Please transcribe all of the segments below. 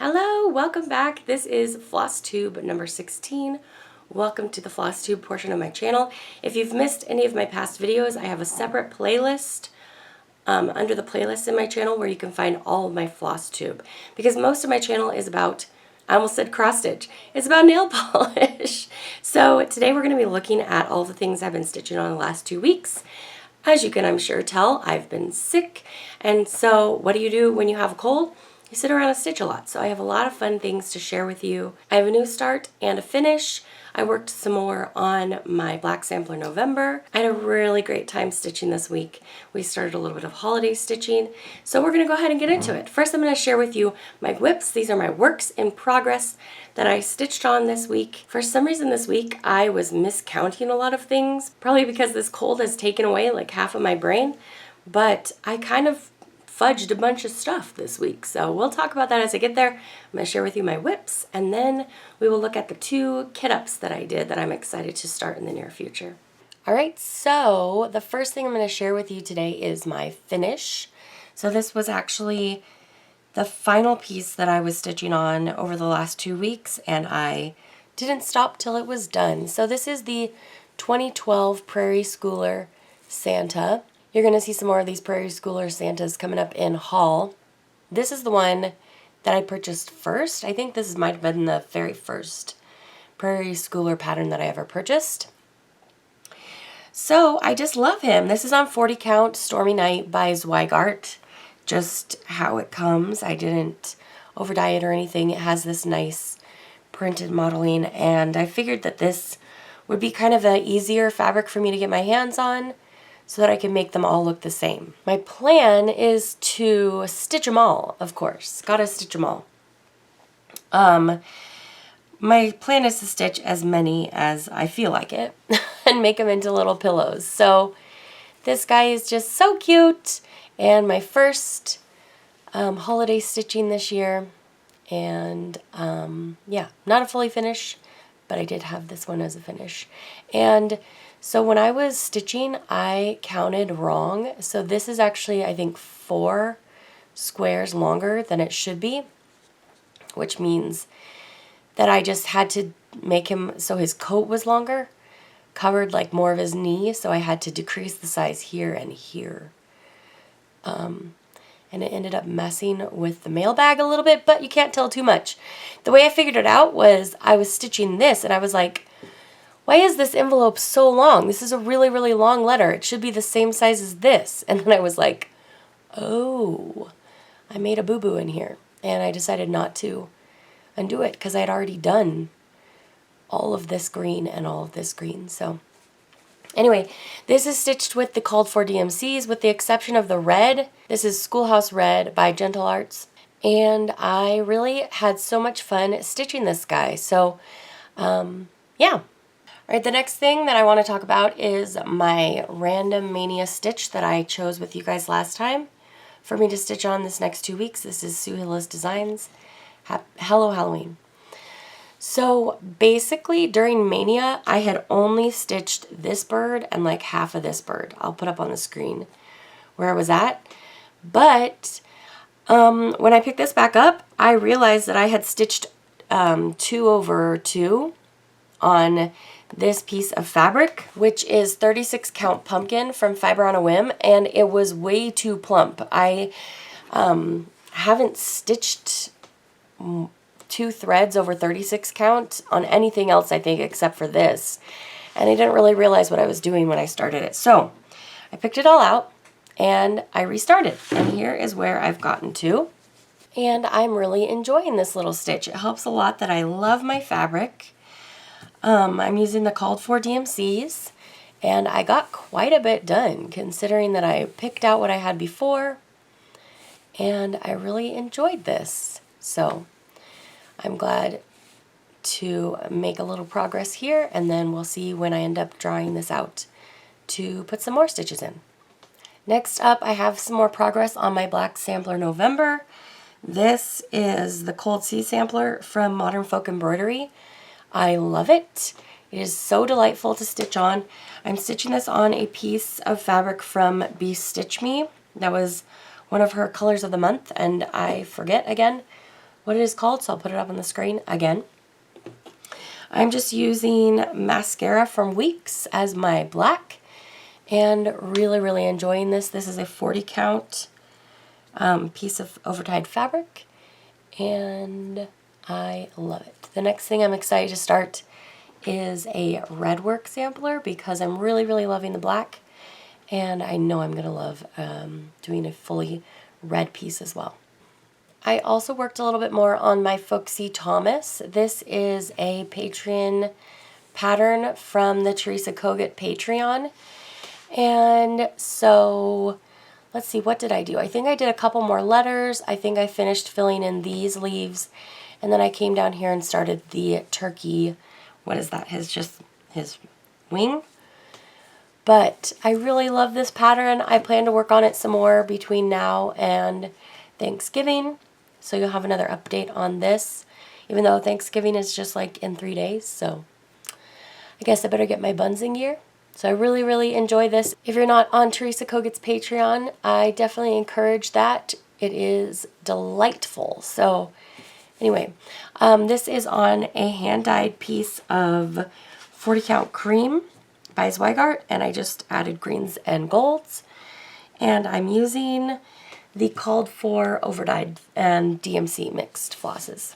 Hello, welcome back. This is Flosstube number 16. Welcome to the Flosstube portion of my channel. If you've missed any of my past videos, I have a separate playlist under the playlist in my channel where you can find all of my Flosstube. Because most of my channel is about, I almost said cross stitch, it's about nail polish. So today we're going to be looking at all the things I've been stitching on the last 2 weeks. As you can, I'm sure, tell, I've been sick. And so what do you do when you have a cold? You sit around and stitch a lot. So I have a lot of fun things to share with you. I have a new start and a finish. I worked some more on my black sampler November. I had a really great time stitching this week. We started a little bit of holiday stitching. So we're gonna go ahead and get into it. First, I'm gonna share with you my whips. These are my works in progress that I stitched on this week. For some reason this week, I was miscounting a lot of things, probably because this cold has taken away like half of my brain, but I kind of fudged a bunch of stuff this week. So we'll talk about that as I get there. I'm going to share with you my whips, and then we will look at the 2 kit ups that I did that I'm excited to start in the near future. Alright, so the first thing I'm going to share with you today is my finish. So this was actually the final piece that I was stitching on over the last 2 weeks, and I didn't stop till it was done. So this is the 2012 Prairie Schooler Santa. You're going to see some more of these Prairie Schooler Santas coming up in haul. This is the one that I purchased first. I think this might have been the very first Prairie Schooler pattern that I ever purchased. So I just love him. This is on 40 count Stormy Night by Zweigart. Just how it comes. I didn't over dye it or anything. It has this nice printed modeling, and I figured that this would be kind of an easier fabric for me to get my hands on, so that I can make them all look the same. My plan is to stitch them all, of course. Gotta stitch them all. My plan is to stitch as many as I feel like it and make them into little pillows. So this guy is just so cute, and my first holiday stitching this year. And yeah, not a fully finish, but I did have this one as a finish. And so when I was stitching, I counted wrong. So this is actually, I think, 4 squares longer than it should be, which means that I just had to make him so his coat was longer, covered like more of his knee, so I had to decrease the size here and here. And it ended up messing with the mail bag a little bit, but you can't tell too much. The way I figured it out was I was stitching this, and I was like, why is this envelope so long? This is a really, really long letter. It should be the same size as this. And then I was like, oh, I made a boo-boo in here. And I decided not to undo it because I had already done all of this green and all of this green. So anyway, this is stitched with the called for DMCs with the exception of the red. This is Schoolhouse Red by Gentle Arts. And I really had so much fun stitching this guy. So yeah. All right, the next thing that I want to talk about is my random mania stitch that I chose with you guys last time for me to stitch on this next 2 weeks. This is Sue Hillis Designs, Hello Halloween. So basically during Mania, I had only stitched this bird and like half of this bird. I'll put up on the screen where I was at. But when I picked this back up, I realized that I had stitched 2 over 2 on this piece of fabric, which is 36 count pumpkin from Fiber on a Whim, and it was way too plump. I haven't stitched 2 threads over 36 count on anything else, I think, except for this, and I didn't really realize what I was doing when I started it. So I picked it all out and I restarted, and here is where I've gotten to, and I'm really enjoying this little stitch. It helps a lot that I love my fabric. I'm using the called for DMCs, and I got quite a bit done considering that I picked out what I had before, and I really enjoyed this. So I'm glad to make a little progress here, and then we'll see when I end up drawing this out to put some more stitches in. Next up, I have some more progress on my black sampler November. This is the Cold Sea sampler from Modern Folk Embroidery. I love it. It is so delightful to stitch on. I'm stitching this on a piece of fabric from Be Stitch Me. That was one of her colors of the month, and I forget again what it is called, so I'll put it up on the screen again. I'm just using mascara from Weeks as my black, and really, really enjoying this. This is a 40 count piece of overdyed fabric, and I love it. The next thing I'm excited to start is a red work sampler because I'm really, really loving the black, and I know I'm going to love doing a fully red piece as well. I also worked a little bit more on my Folksy Thomas. This is a Patreon pattern from the Teresa Kogut Patreon. And so, let's see, what did I do? I think I did a couple more letters. I think I finished filling in these leaves. And then I came down here and started the turkey, what is that, his wing? But I really love this pattern. I plan to work on it some more between now and Thanksgiving. So you'll have another update on this, even though Thanksgiving is just like in 3 days. So I guess I better get my buns in gear. So I really, really enjoy this. If you're not on Teresa Kogut's Patreon, I definitely encourage that. It is delightful. So anyway, this is on a hand-dyed piece of 40 count cream by Zweigart, and I just added greens and golds. And I'm using the called for overdyed and DMC mixed flosses.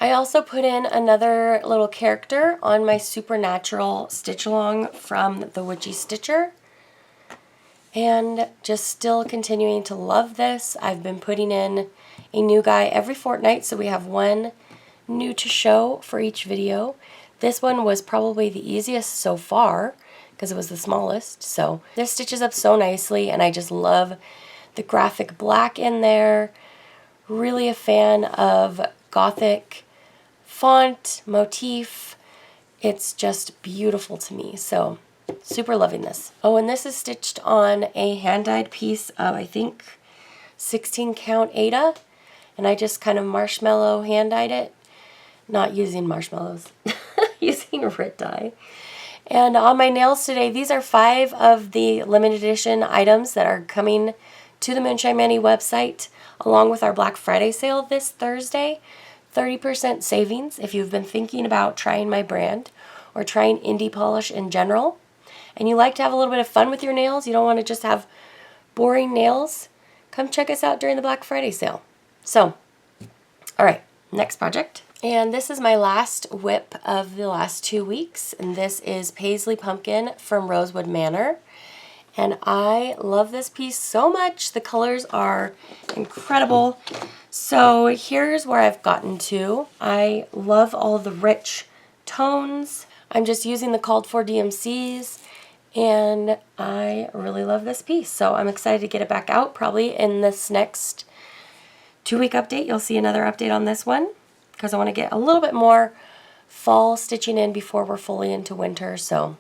I also put in another little character on my Supernatural stitch along from the Witchy Stitcher, and just still continuing to love this. I've been putting in a new guy every fortnight, so we have one new to show for each video. This one was probably the easiest so far because it was the smallest, so this stitches up so nicely, and I just love the graphic black in there. Really a fan of Gothic font, motif. It's just beautiful to me, so super loving this. Oh, and this is stitched on a hand-dyed piece of, I think, 16 count Ada, and I just kind of marshmallow hand-dyed it, not using marshmallows, using Rit dye. And on my nails today, these are 5 of the limited edition items that are coming to the Moonshine Manny website, along with our Black Friday sale this Thursday. 30% savings if you've been thinking about trying my brand or trying indie polish in general, and you like to have a little bit of fun with your nails, you don't want to just have boring nails, come check us out during the Black Friday sale. So, alright, next project. And this is my last whip of the last 2 weeks, and this is Paisley Pumpkin from Rosewood Manor. And I love this piece so much. The colors are incredible. So here's where I've gotten to. I love all the rich tones. I'm just using the called for DMCs, and I really love this piece. So I'm excited to get it back out. Probably in this next 2-week update, you'll see another update on this one, because I want to get a little bit more fall stitching in before we're fully into winter. So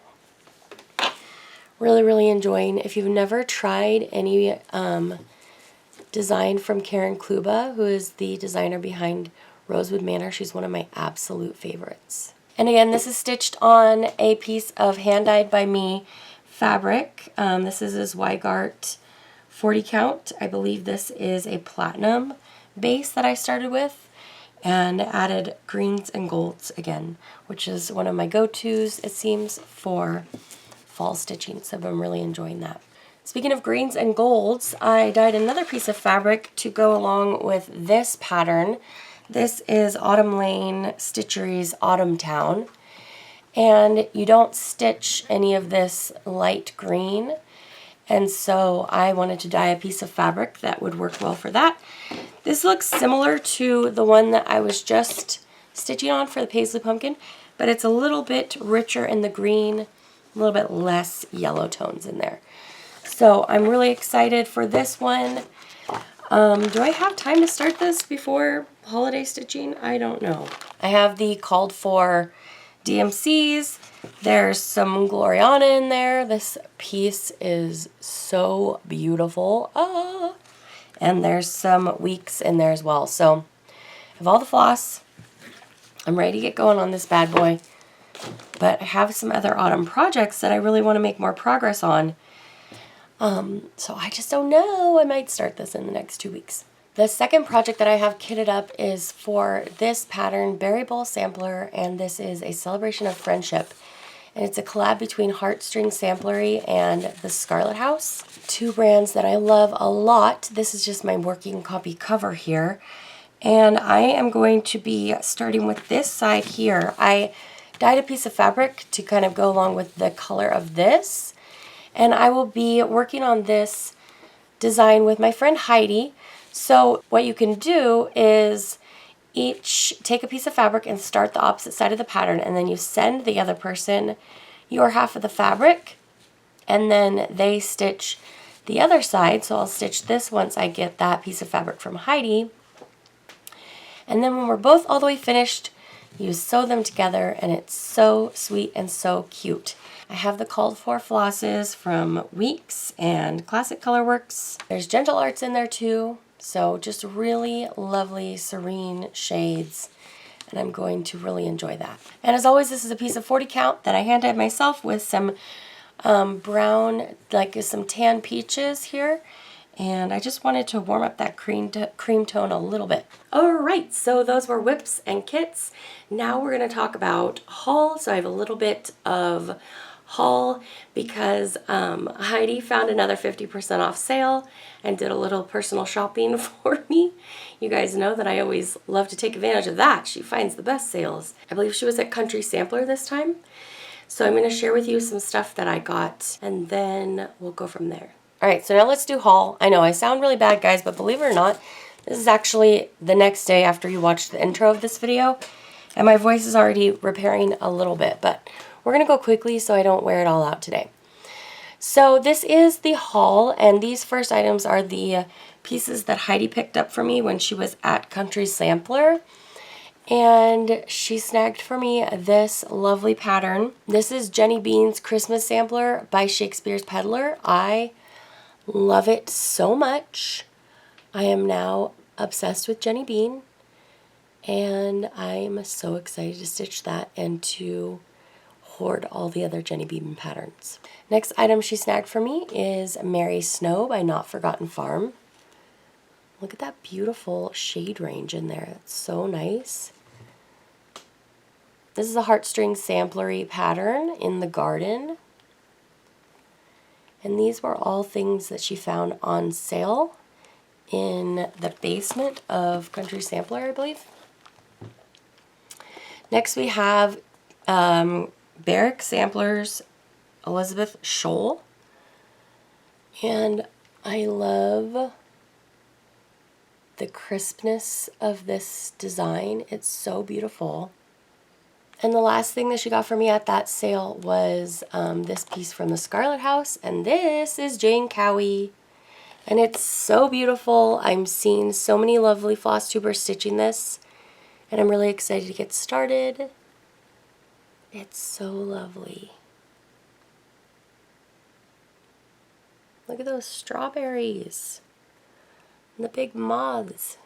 really, really enjoying. If you've never tried any design from Karen Kluba, who is the designer behind Rosewood Manor, she's one of my absolute favorites. And again, this is stitched on a piece of hand-dyed by me fabric. This is a Zweigart 40 count. I believe this is a platinum base that I started with, and added greens and golds again, which is one of my go-tos, it seems, for fall stitching, so I've been really enjoying that. Speaking of greens and golds, I dyed another piece of fabric to go along with this pattern. This is Autumn Lane Stitchery's Autumn Town, and you don't stitch any of this light green, and so I wanted to dye a piece of fabric that would work well for that. This looks similar to the one that I was just stitching on for the Paisley Pumpkin, but it's a little bit richer in the green, a little bit less yellow tones in there. So I'm really excited for this one. Do I have time to start this before holiday stitching? I don't know. I have the called for DMCs. There's some Gloriana in there. This piece is so beautiful. Ah. And there's some Weeks in there as well. So I have all the floss. I'm ready to get going on this bad boy. But I have some other autumn projects that I really want to make more progress on. So I just don't know. I might start this in the next 2 weeks. The second project that I have kitted up is for this pattern, Berry Bowl Sampler, and this is a celebration of friendship. And it's a collab between Heartstring Samplery and the Scarlet House. Two brands that I love a lot. This is just my working copy cover here. And I am going to be starting with this side here. I dyed a piece of fabric to kind of go along with the color of this. And I will be working on this design with my friend Heidi. So what you can do is each take a piece of fabric and start the opposite side of the pattern, and then you send the other person your half of the fabric, and then they stitch the other side. So I'll stitch this once I get that piece of fabric from Heidi. And then when we're both all the way finished, you sew them together, and it's so sweet and so cute. I have the called for flosses from Weeks and Classic Colorworks. There's Gentle Arts in there too. So just really lovely, serene shades. And I'm going to really enjoy that. And as always, this is a piece of 40 count that I hand dyed myself with some brown, like some tan peaches here. And I just wanted to warm up that cream tone a little bit. All right, so those were whips and kits. Now we're going to talk about haul. So I have a little bit of haul because Heidi found another 50% off sale and did a little personal shopping for me. You guys know that I always love to take advantage of that. She finds the best sales. I believe she was at Country Sampler this time. So I'm going to share with you some stuff that I got, and then we'll go from there. All right, so now let's do haul. I know I sound really bad, guys, but believe it or not, this is actually the next day after you watch the intro of this video, and my voice is already repairing a little bit, but we're going to go quickly so I don't wear it all out today. So this is the haul, and these first items are the pieces that Heidi picked up for me when she was at Country Sampler. And she snagged for me this lovely pattern. This is Jenny Bean's Christmas Sampler by Shakespeare's Peddler. I love it so much. I am now obsessed with Jenny Bean, and I'm so excited to stitch that and to hoard all the other Jenny Bean patterns. Next item she snagged for me is Merry Snow by Not Forgotten Farm. Look at that beautiful shade range in there. It's so nice. This is a Heartstring Samplery pattern in the garden. And these were all things that she found on sale in the basement of Country Sampler, I believe. Next we have Barrack Samplers Elizabeth Scholl. And I love the crispness of this design. It's so beautiful. And the last thing that she got for me at that sale was this piece from the Scarlet House, and this is Jane Cowie. And it's so beautiful. I'm seeing so many lovely Flosstubers stitching this, and I'm really excited to get started. It's so lovely. Look at those strawberries and the big moths.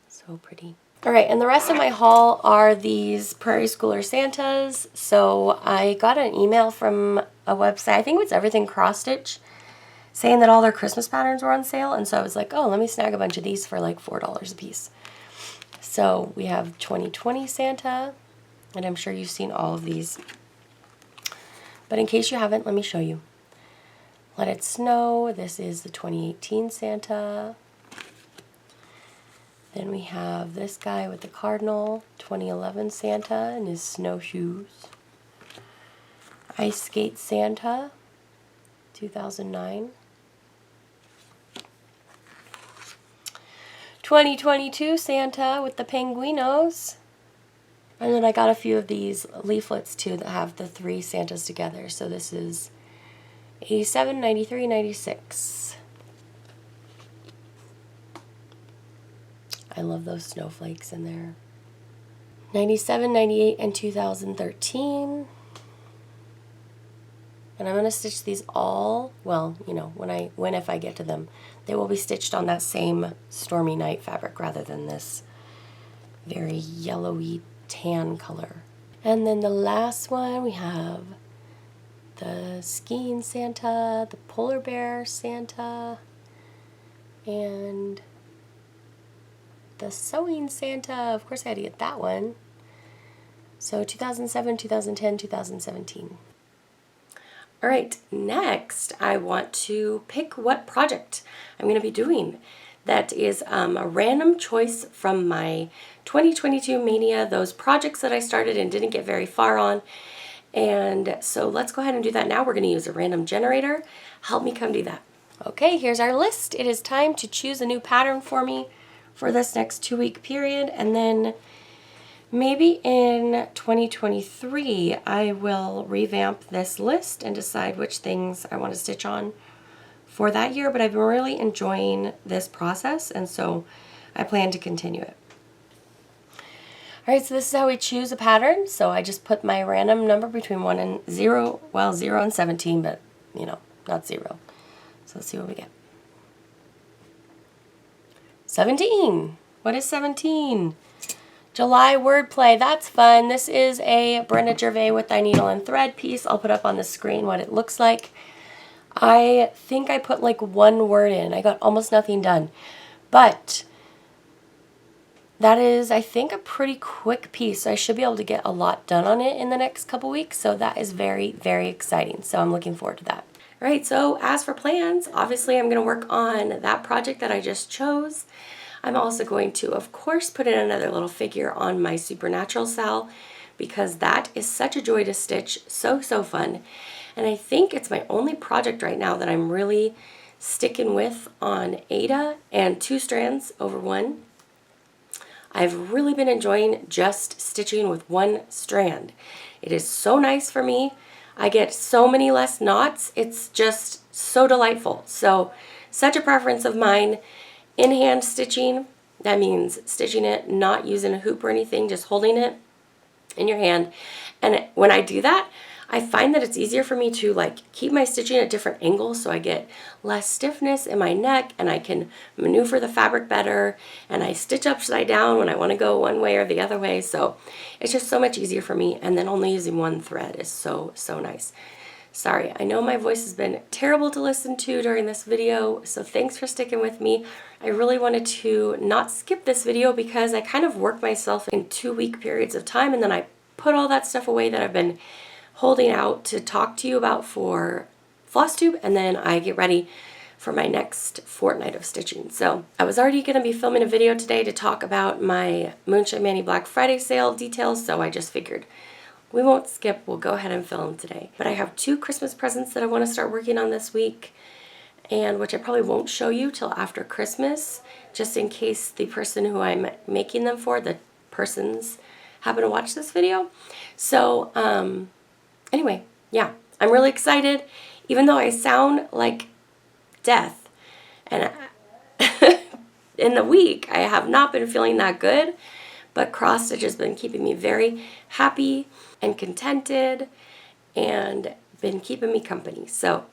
So pretty. All right, and the rest of my haul are these Prairie Schooler Santas. So I got an email from a website, I think it's Everything Cross Stitch, saying that all their Christmas patterns were on sale. And so I was like, oh, let me snag a bunch of these for like $4 a piece. So we have 2020 Santa, and I'm sure you've seen all of these. But in case you haven't, let me show you. Let It Snow. This is the 2018 Santa. Then we have this guy with the cardinal, 2011 Santa and his snowshoes. Ice Skate Santa, 2009. 2022 Santa with the penguinos. And then I got a few of these leaflets too that have the three Santas together. So this is 87, 93, 96. I love those snowflakes in there. 97, 98, and 2013. And I'm going to stitch these all, well, you know, if I get to them. They will be stitched on that same Stormy Night fabric rather than this very yellowy tan color. And then the last one, we have the Skiing Santa, the Polar Bear Santa, And the Sewing Santa, of course I had to get that one. So 2007, 2010, 2017. All right, next I want to pick what project I'm going to be doing. That is a random choice from my 2022 Mania, those projects that I started and didn't get very far on. And so let's go ahead and do that now. We're going to use a random generator. Help me come do that. Okay, here's our list. It is time to choose a new pattern for me for this next 2-week period, and then maybe in 2023 I will revamp this list and decide which things I want to stitch on for that year, but I've been really enjoying this process, and so I plan to continue it. Alright, so this is how we choose a pattern. So I just put my random number between 1 and 0, well 0 and 17, but you know, not 0. So let's see what we get. 17. What is 17? July wordplay. That's fun. This is a Brenda Gervais with Thy Needle and Thread piece. I'll put up on the screen what it looks like. I think I put like 1 word in. I got almost nothing done. But that is, I think, a pretty quick piece. So I should be able to get a lot done on it in the next couple weeks. So that is very, very exciting. So I'm looking forward to that. All right, so as for plans, obviously I'm going to work on that project that I just chose. I'm also going to, of course, put in another little figure on my Supernatural Sal, because that is such a joy to stitch. So, so fun. And I think it's my only project right now that I'm really sticking with on Ada and 2 strands over 1. I've really been enjoying just stitching with 1 strand. It is so nice for me. I get so many less knots. It's just so delightful. So, such a preference of mine. In-hand stitching, that means stitching it, not using a hoop or anything, just holding it in your hand. And when I do that, I find that it's easier for me to like keep my stitching at different angles, so I get less stiffness in my neck and I can maneuver the fabric better, and I stitch upside down when I want to go one way or the other way. So it's just so much easier for me, and then only using 1 thread is so, so nice. Sorry, I know my voice has been terrible to listen to during this video, so thanks for sticking with me. I really wanted to not skip this video because I kind of work myself in 2-week periods of time, and then I put all that stuff away that I've been holding out to talk to you about for Flosstube, and then I get ready for my next fortnight of stitching. So I was already going to be filming a video today to talk about my Moonshine Manny Black Friday sale details, so I just figured we won't skip, we'll go ahead and film today. But I have 2 Christmas presents that I want to start working on this week, and which I probably won't show you till after Christmas, just in case the person who I'm making them for, the persons, happen to watch this video. So, anyway, yeah, I'm really excited, even though I sound like death. And in the week, I have not been feeling that good, but cross stitch has been keeping me very happy and contented and been keeping me company. So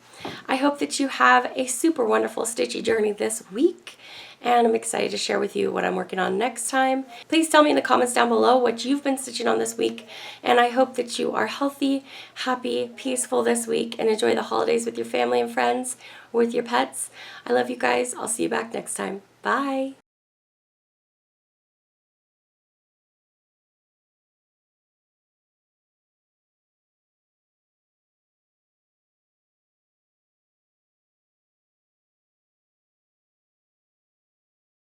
I hope that you have a super wonderful stitchy journey this week, and I'm excited to share with you what I'm working on next time. Please tell me in the comments down below what you've been stitching on this week, and I hope that you are healthy, happy, peaceful this week, and enjoy the holidays with your family and friends, or with your pets. I love you guys. I'll see you back next time. Bye!